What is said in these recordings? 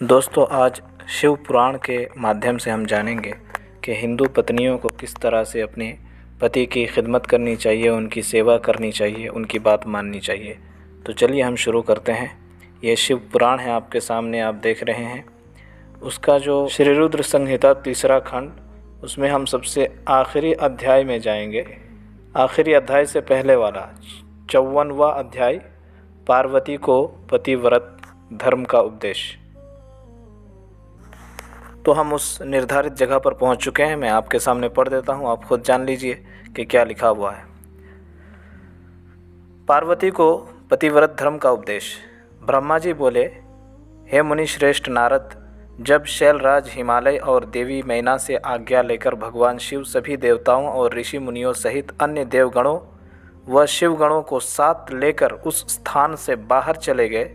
दोस्तों, आज शिव पुराण के माध्यम से हम जानेंगे कि हिंदू पत्नियों को किस तरह से अपने पति की खिदमत करनी चाहिए, उनकी सेवा करनी चाहिए, उनकी बात माननी चाहिए। तो चलिए हम शुरू करते हैं। ये शिव पुराण है, आपके सामने आप देख रहे हैं। उसका जो श्री रुद्र संहिता तीसरा खंड, उसमें हम सबसे आखिरी अध्याय में जाएंगे। आखिरी अध्याय से पहले वाला 54वां अध्याय, पार्वती को पतिव्रत धर्म का उपदेश। तो हम उस निर्धारित जगह पर पहुंच चुके हैं। मैं आपके सामने पढ़ देता हूं, आप खुद जान लीजिए कि क्या लिखा हुआ है। पार्वती को पतिव्रत धर्म का उपदेश। ब्रह्मा जी बोले, हे मुनि श्रेष्ठ नारद, जब शैलराज हिमालय और देवी मैना से आज्ञा लेकर भगवान शिव सभी देवताओं और ऋषि मुनियों सहित अन्य देवगणों व शिवगणों को साथ लेकर उस स्थान से बाहर चले गए,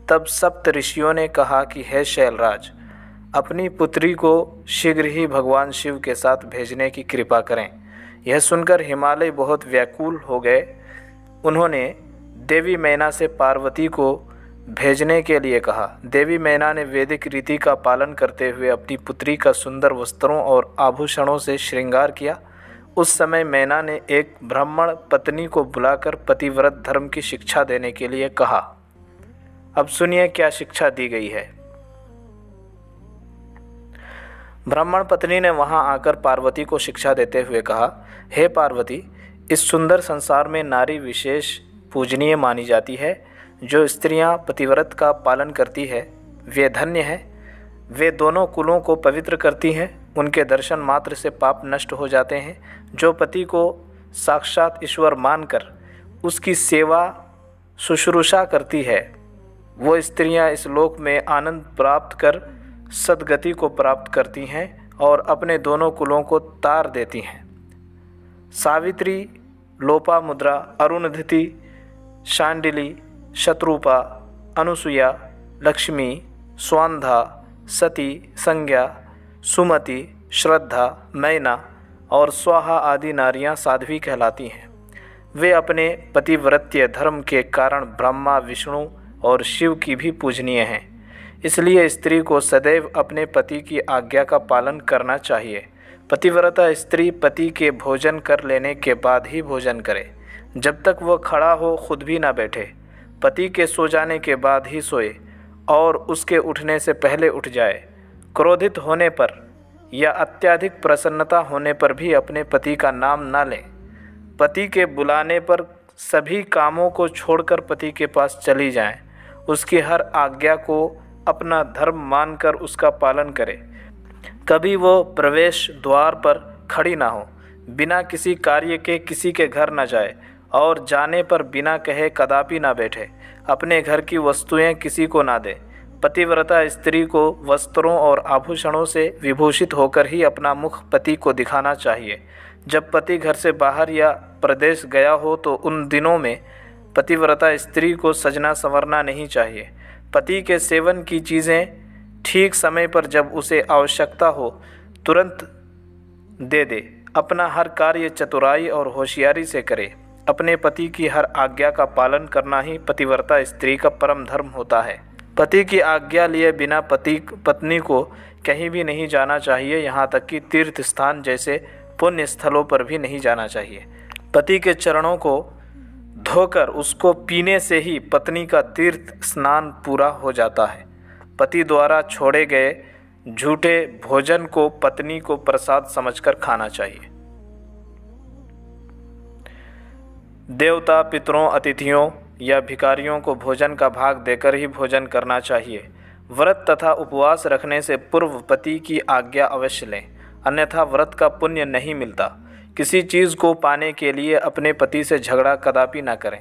तब सप्त ऋषियों ने कहा कि हे शैलराज, अपनी पुत्री को शीघ्र ही भगवान शिव के साथ भेजने की कृपा करें। यह सुनकर हिमालय बहुत व्याकुल हो गए। उन्होंने देवी मैना से पार्वती को भेजने के लिए कहा। देवी मैना ने वैदिक रीति का पालन करते हुए अपनी पुत्री का सुंदर वस्त्रों और आभूषणों से श्रृंगार किया। उस समय मैना ने एक ब्राह्मण पत्नी को बुलाकर पतिव्रत धर्म की शिक्षा देने के लिए कहा। अब सुनिए क्या शिक्षा दी गई है। ब्राह्मण पत्नी ने वहां आकर पार्वती को शिक्षा देते हुए कहा, हे पार्वती, इस सुंदर संसार में नारी विशेष पूजनीय मानी जाती है। जो स्त्रियां पतिव्रत का पालन करती है वे धन्य हैं। वे दोनों कुलों को पवित्र करती हैं। उनके दर्शन मात्र से पाप नष्ट हो जाते हैं। जो पति को साक्षात ईश्वर मानकर उसकी सेवा शुश्रूषा करती है, वो स्त्रियां इस लोक में आनंद प्राप्त कर सद्गति को प्राप्त करती हैं और अपने दोनों कुलों को तार देती हैं। सावित्री, लोपामुद्रा, अरुणधति, शांडिली, शत्रुपा, अनुसुया, लक्ष्मी, स्वांधा, सती, संज्ञा, सुमति, श्रद्धा, मैना और स्वाहा आदि नारियां साध्वी कहलाती हैं। वे अपने पतिव्रत्य धर्म के कारण ब्रह्मा, विष्णु और शिव की भी पूजनीय हैं। इसलिए स्त्री को सदैव अपने पति की आज्ञा का पालन करना चाहिए। पतिव्रता स्त्री पति के भोजन कर लेने के बाद ही भोजन करे। जब तक वह खड़ा हो खुद भी ना बैठे। पति के सो जाने के बाद ही सोए और उसके उठने से पहले उठ जाए। क्रोधित होने पर या अत्यधिक प्रसन्नता होने पर भी अपने पति का नाम ना लें। पति के बुलाने पर सभी कामों को छोड़कर पति के पास चली जाएं। उसकी हर आज्ञा को अपना धर्म मानकर उसका पालन करें। कभी वो प्रवेश द्वार पर खड़ी ना हो, बिना किसी कार्य के किसी के घर न जाए और जाने पर बिना कहे कदापि ना बैठे। अपने घर की वस्तुएं किसी को ना दे। पतिव्रता स्त्री को वस्त्रों और आभूषणों से विभूषित होकर ही अपना मुख पति को दिखाना चाहिए। जब पति घर से बाहर या प्रदेश गया हो तो उन दिनों में पतिव्रता स्त्री को सजना संवरना नहीं चाहिए। पति के सेवन की चीज़ें ठीक समय पर जब उसे आवश्यकता हो तुरंत दे दे। अपना हर कार्य चतुराई और होशियारी से करे। अपने पति की हर आज्ञा का पालन करना ही पतिव्रता स्त्री का परम धर्म होता है। पति की आज्ञा लिए बिना पत्नी को कहीं भी नहीं जाना चाहिए। यहाँ तक कि तीर्थ स्थान जैसे पुण्य स्थलों पर भी नहीं जाना चाहिए। पति के चरणों को धोकर उसको पीने से ही पत्नी का तीर्थ स्नान पूरा हो जाता है। पति द्वारा छोड़े गए झूठे भोजन को पत्नी को प्रसाद समझकर खाना चाहिए। देवता, पितरों, अतिथियों या भिखारियों को भोजन का भाग देकर ही भोजन करना चाहिए। व्रत तथा उपवास रखने से पूर्व पति की आज्ञा अवश्य लें, अन्यथा व्रत का पुण्य नहीं मिलता। किसी चीज़ को पाने के लिए अपने पति से झगड़ा कदापि ना करें।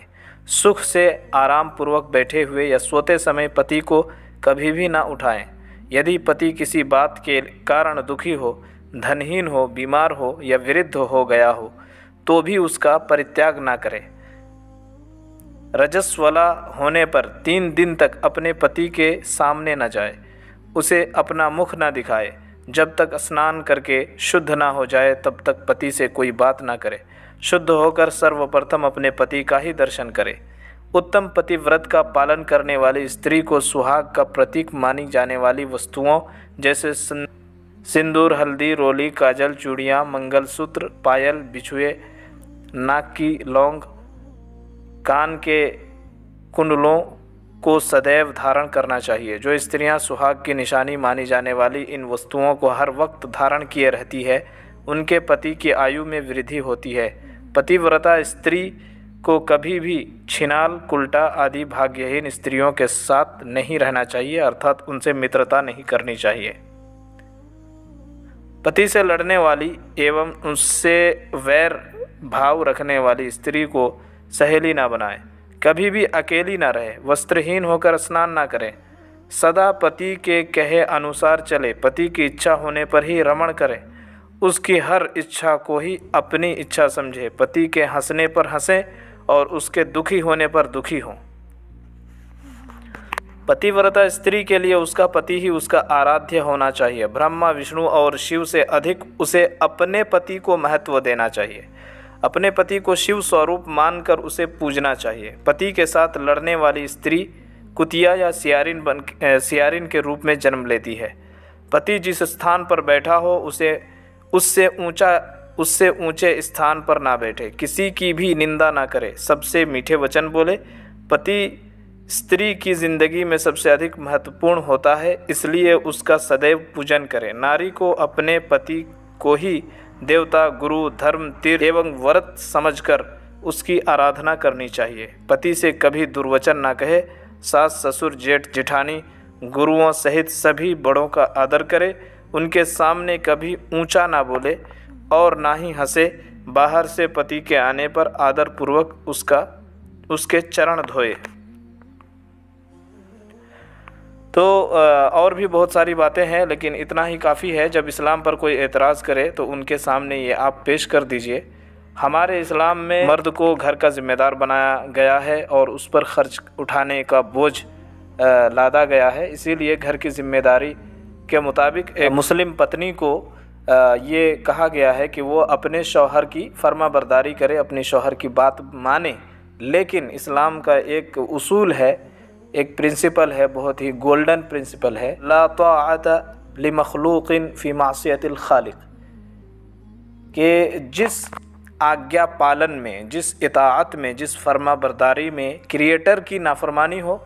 सुख से आराम पूर्वक बैठे हुए या सोते समय पति को कभी भी ना उठाएं। यदि पति किसी बात के कारण दुखी हो, धनहीन हो, बीमार हो या वृद्ध हो गया हो तो भी उसका परित्याग ना करें। रजस्वला होने पर 3 दिन तक अपने पति के सामने न जाए। उसे अपना मुख न दिखाए। जब तक स्नान करके शुद्ध ना हो जाए तब तक पति से कोई बात ना करे। शुद्ध होकर सर्वप्रथम अपने पति का ही दर्शन करे। उत्तम पतिव्रत का पालन करने वाली स्त्री को सुहाग का प्रतीक मानी जाने वाली वस्तुओं जैसे सिंदूर, हल्दी, रोली, काजल, चूड़ियाँ, मंगलसूत्र, पायल, बिछुए, नाक की लौंग, कान के कुंडलों को सदैव धारण करना चाहिए। जो स्त्रियां सुहाग की निशानी मानी जाने वाली इन वस्तुओं को हर वक्त धारण किए रहती है, उनके पति की आयु में वृद्धि होती है। पतिव्रता स्त्री को कभी भी छिनाल, कुल्टा आदि भाग्यहीन स्त्रियों के साथ नहीं रहना चाहिए, अर्थात उनसे मित्रता नहीं करनी चाहिए। पति से लड़ने वाली एवं उससे वैर भाव रखने वाली स्त्री को सहेली ना बनाए। कभी भी अकेली ना रहे। वस्त्रहीन होकर स्नान ना करे। सदा पति के कहे अनुसार चले। पति की इच्छा होने पर ही रमण करे। उसकी हर इच्छा को ही अपनी इच्छा समझे। पति के हंसने पर हंसे और उसके दुखी होने पर दुखी हो। पतिव्रता स्त्री के लिए उसका पति ही उसका आराध्य होना चाहिए। ब्रह्मा, विष्णु और शिव से अधिक उसे अपने पति को महत्व देना चाहिए। अपने पति को शिव स्वरूप मानकर उसे पूजना चाहिए। पति के साथ लड़ने वाली स्त्री कुतिया या सियारिन के रूप में जन्म लेती है। पति जिस स्थान पर बैठा हो उससे ऊंचे स्थान पर ना बैठे। किसी की भी निंदा ना करे। सबसे मीठे वचन बोले। पति स्त्री की जिंदगी में सबसे अधिक महत्वपूर्ण होता है, इसलिए उसका सदैव पूजन करे। नारी को अपने पति को ही देवता, गुरु, धर्म, तीर्थ एवं व्रत समझकर उसकी आराधना करनी चाहिए। पति से कभी दुर्वचन ना कहे। सास, ससुर, जेठ, जेठानी, गुरुओं सहित सभी बड़ों का आदर करे। उनके सामने कभी ऊंचा ना बोले और ना ही हंसे। बाहर से पति के आने पर आदर पूर्वक उसके चरण धोए। तो और भी बहुत सारी बातें हैं, लेकिन इतना ही काफ़ी है। जब इस्लाम पर कोई एतराज़ करे तो उनके सामने ये आप पेश कर दीजिए। हमारे इस्लाम में मर्द को घर का ज़िम्मेदार बनाया गया है और उस पर खर्च उठाने का बोझ लादा गया है। इसीलिए घर की ज़िम्मेदारी के मुताबिक एक मुस्लिम पत्नी को ये कहा गया है कि वो अपने शौहर की फर्माबरदारी करे, अपने शौहर की बात माने। लेकिन इस्लाम का एक उसूल है, एक प्रिंसिपल है, बहुत ही गोल्डन प्रिंसिपल है, ला ताअत लिमखलूकिन फ़ी मासियतिल खालिक, कि जिस आज्ञा पालन में, जिस इताअत में, जिस फर्मा बरदारी में क्रिएटर की नाफरमानी हो,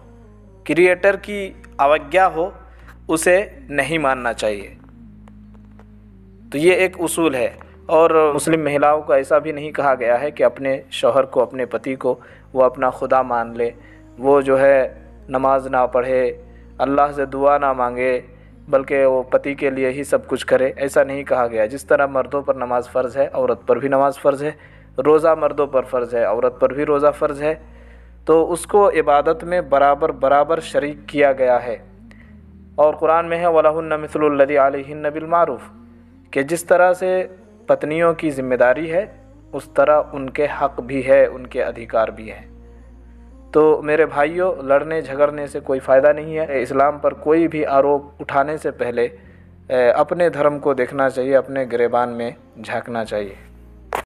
क्रिएटर की अवज्ञा हो, उसे नहीं मानना चाहिए। तो ये एक उसूल है। और मुस्लिम महिलाओं को ऐसा भी नहीं कहा गया है कि अपने शौहर को, अपने पति को वो अपना खुदा मान ले, वो जो है नमाज ना पढ़े, अल्लाह से दुआ ना मांगे, बल्कि वो पति के लिए ही सब कुछ करे, ऐसा नहीं कहा गया। जिस तरह मर्दों पर नमाज फ़र्ज़ है, औरत पर भी नमाज फ़र्ज़ है। रोज़ा मर्दों पर फ़र्ज़ है, औरत पर भी रोज़ा फ़र्ज़ है। तो उसको इबादत में बराबर बराबर शरीक किया गया है। और कुरान में है वलहुन्ना मिस्लुल्लज़ी अलैहिन्ना बिल मारूफ़, कि जिस तरह से पत्नियों की ज़िम्मेदारी है उस तरह उनके हक़ भी है, उनके अधिकार भी हैं। तो मेरे भाइयों, लड़ने झगड़ने से कोई फ़ायदा नहीं है। इस्लाम पर कोई भी आरोप उठाने से पहले अपने धर्म को देखना चाहिए, अपने गिरेबान में झांकना चाहिए।